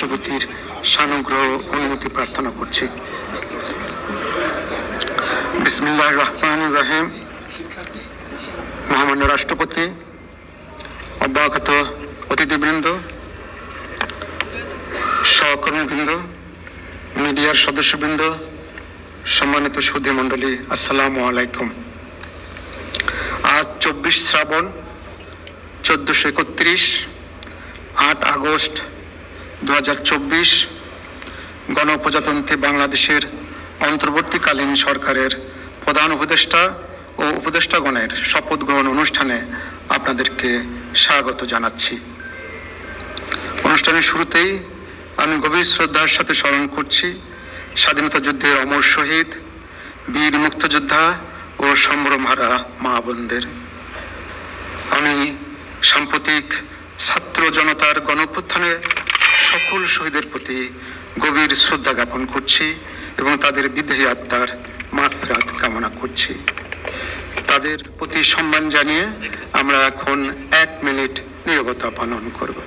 রাষ্ট্রপতির সানুগ্রহ অনুমতি প্রার্থনা করছি। বিসমিল্লাহির রহমানির রহিম। মহামান্য রাষ্ট্রপতি, অব্যাহত অতিথিবৃন্দ, সহকর্মীবৃন্দ, মিডিয়ার সদস্যবৃন্দ, সম্মানিত সুধী মণ্ডলী, আসসালামু আলাইকুম। আজ 24 শ্রাবণ 1431, 8 আগস্ট 2024 গণপ্রজাতন্ত্রী বাংলাদেশের অন্তর্বর্তীকালীন সরকারের প্রধান উপদেষ্টা ও উপদেষ্টাগণের শপথ গ্রহণ অনুষ্ঠানে আপনাদেরকে স্বাগত জানাচ্ছি। অনুষ্ঠানের শুরুতেই আমি গভীর শ্রদ্ধার সাথে স্মরণ করছি স্বাধীনতা যুদ্ধের অমর শহীদ, বীর মুক্তিযোদ্ধা ও সম্ভ্রমহারা মা বোনদের। আমি সাম্প্রতিক ছাত্র জনতার গণঅভ্যুত্থানে সকল শহীদের প্রতি গভীর শ্রদ্ধা জ্ঞাপন করছি এবং তাদের বিদেহী আত্মার মাগফিরাত কামনা করছি। তাদের প্রতি সম্মান জানিয়ে আমরা এখন 1 মিনিট নীরবতা পালন করব।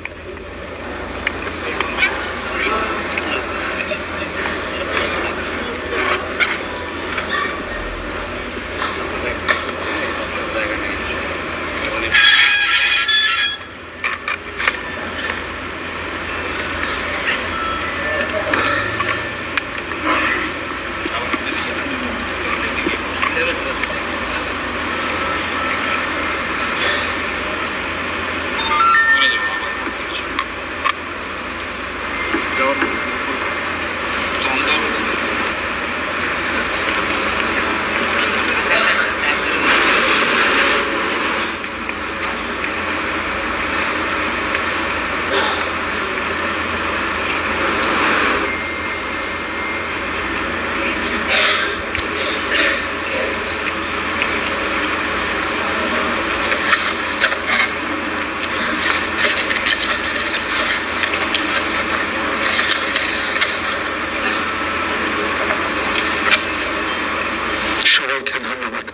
সবাইকে ধন্যবাদ।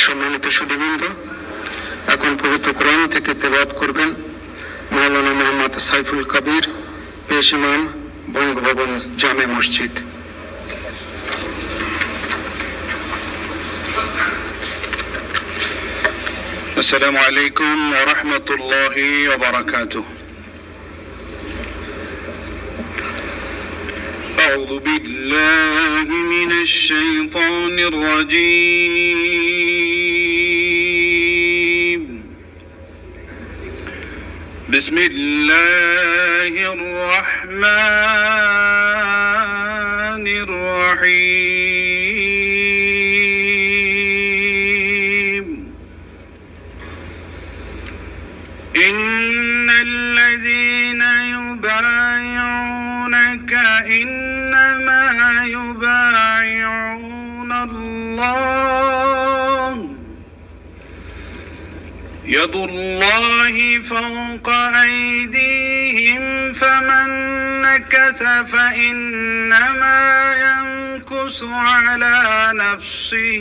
সম্মানিত সুধীবৃন্দ, এখন পবিত্র কোরআন থেকে তেলাওয়াত করবেন মাওলানা মোহাম্মদ সাইফুল কবির, পেশ ইমাম, বঙ্গভবন জামে মসজিদ। السلام عليكم ورحمة الله وبركاته. أعوذ بالله من الشيطان الرجيم. بسم الله الرحمن الرحيم. إن الذين يبايعونك إنما يبايعون الله يد الله فوق أيديهم فمن نكث فإنما ينكث على نفسه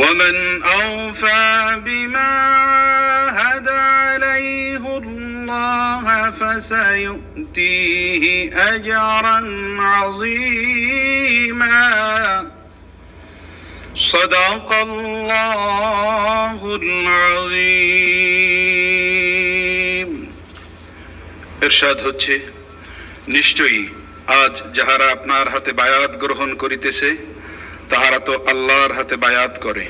ومن أوفى بما عاهد عليه الله فسيؤتيه أجرا عظيما. صدق الله العظيم. ইরশাদ হচ্ছে, নিশ্চয়ই আজ যাহারা আপনার হাতে বায়াত গ্রহণ করিতেছে তাহারা তো আল্লাহর হাতে বায়াত করে,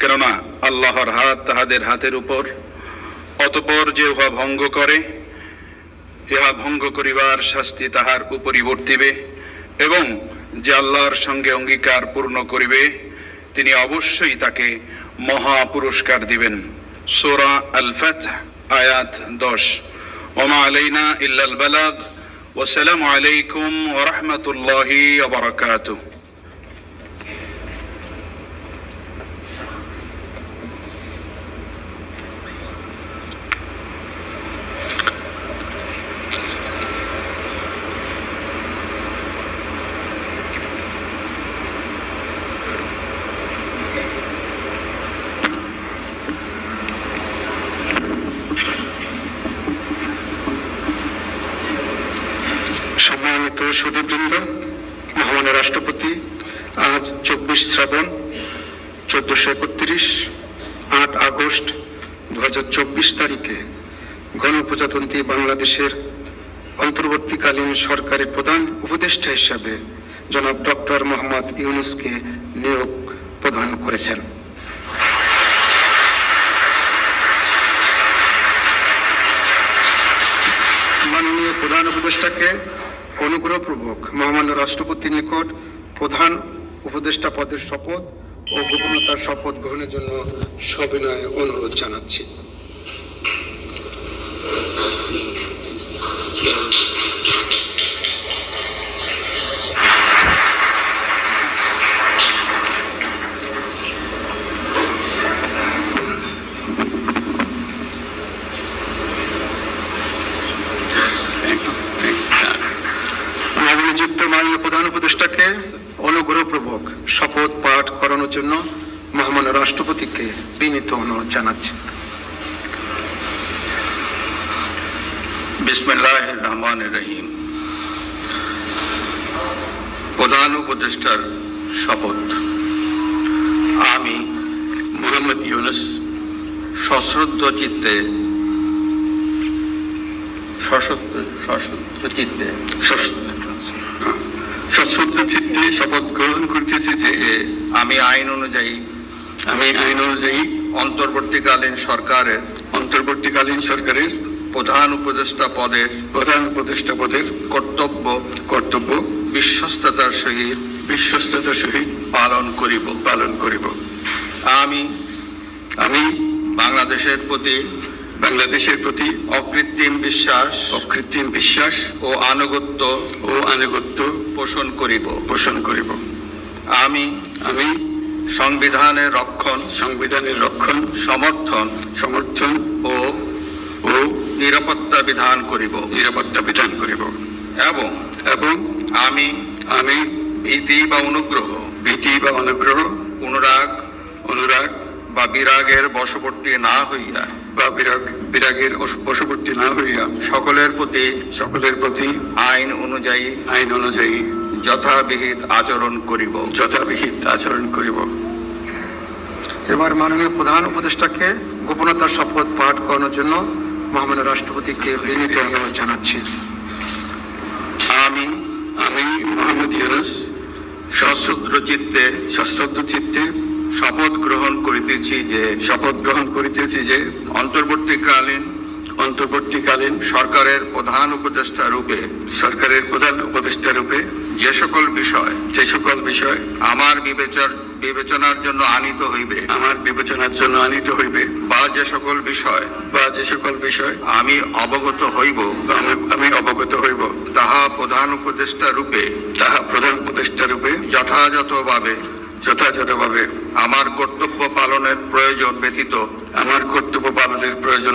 কেননা আল্লাহর হাত তাহাদের হাতের উপর। অতঃপর যে উহা ভঙ্গ করে, ইহা ভঙ্গ করিবার শাস্তি তাহার উপরই বর্তিবে, এবং যে আল্লাহর সঙ্গে অঙ্গীকার পূর্ণ করিবে তিনি অবশ্যই তাকে মহা পুরস্কার দিবেন। সূরা আল ফাতহ আয়াত 10। ওমা আলাইনা ইল্লাল বালাগ। ওয়াসসালামু আলাইকুম ওয়া রাহমাতুল্লাহি ওয়া বারাকাতুহু। সুধীবৃন্দ, মহামান্য রাষ্ট্রপতি আজ 24 শ্রাবণ 1431 8 আগস্ট 2024 তারিখে গণপ্রজাতন্ত্রী বাংলাদেশের অন্তর্বর্তীকালীন সরকারের প্রধান উপদেষ্টা হিসাবে জনাব ডক্টর মোহাম্মদ ইউনূসকে নিয়োগ প্রদান করেছেন। মাননীয় প্রধান উপদেষ্টাকে অনুগ্রহপূর্বক মহামান্য রাষ্ট্রপতির নিকট প্রধান উপদেষ্টা পদের শপথ ও গোপনীয়তার শপথ গ্রহণের জন্য সবিনয় অনুরোধ জানাচ্ছি। নবনিযুক্ত মাননীয় প্রধান উপদেষ্টাকে অনুগ্রহপূর্বক শপথ পাঠ করানোর জন্য মহামান্য রাষ্ট্রপতিকে বিনীত অনুরোধ জানাচ্ছি। বিসমিল্লাহির রহমানির রহিম। প্রধান উপদেষ্টার শপথ। আমি মোহাম্মদ ইউনূস সশ্রদ্ধ চিত্তে শপথ গ্রহণ করিতেছি যে আমি আইন অনুযায়ী অন্তর্বর্তীকালীন সরকারের প্রধান উপদেষ্টা পদের কর্তব্য বিশ্বস্ততার সহিত পালন করিব। আমি বাংলাদেশের প্রতি অকৃত্রিম বিশ্বাস ও আনুগত্য পোষণ করিব। আমি সংবিধানের রক্ষণ সমর্থন ও নিরাপত্তা বিধান করিব এবং আমি ভীতি বা অনুগ্রহ অনুরাগ বা বিরাগের বশবর্তী না হইয়া সকলের প্রতি আইন অনুযায়ী যথাবিহিত আচরণ করিব। এবার মাননীয় প্রধান উপদেষ্টাকে গোপনীয়তার শপথ পাঠ করানোর জন্য মহামান্য রাষ্ট্রপতিকে বিনীত অনুরোধ জানাচ্ছি। আমি মোহাম্মদ ইউনূস সশ্রদ্ধ চিত্তে শপথ গ্রহণ করিতেছি যে অন্তর্বর্তীকালীন সরকারের প্রধান উপদেষ্টা রূপে যে সকল বিষয় আমার বিবেচনার জন্য আনিত হইবে বা যে সকল বিষয় আমি অবগত হইব তাহা প্রধান উপদেষ্টা রূপে যথাযথভাবে আমার কর্তব্য পালনের প্রয়োজন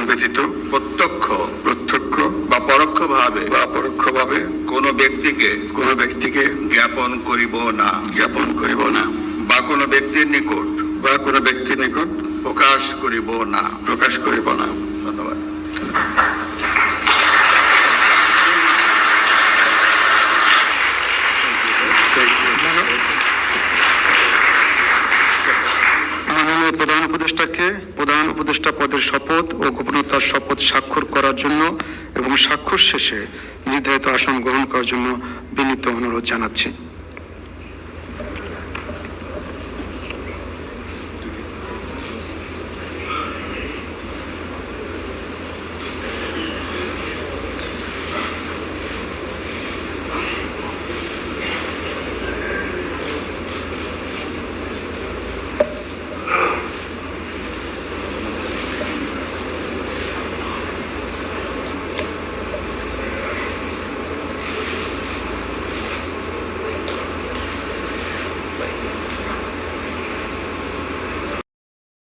ব্যতীত প্রত্যক্ষ বা পরোক্ষভাবে কোনো ব্যক্তিকে জ্ঞাপন করিব না বা কোনো ব্যক্তির নিকট প্রকাশ করিব না। ধন্যবাদ। মাননীয় প্রধান উপদেষ্টাকে প্রধান উপদেষ্টা পদের শপথ ও গোপনীয়তার শপথ স্বাক্ষর করার জন্য এবং স্বাক্ষর শেষে নির্ধারিত আসন গ্রহণ করার জন্য বিনীত অনুরোধ জানাচ্ছি।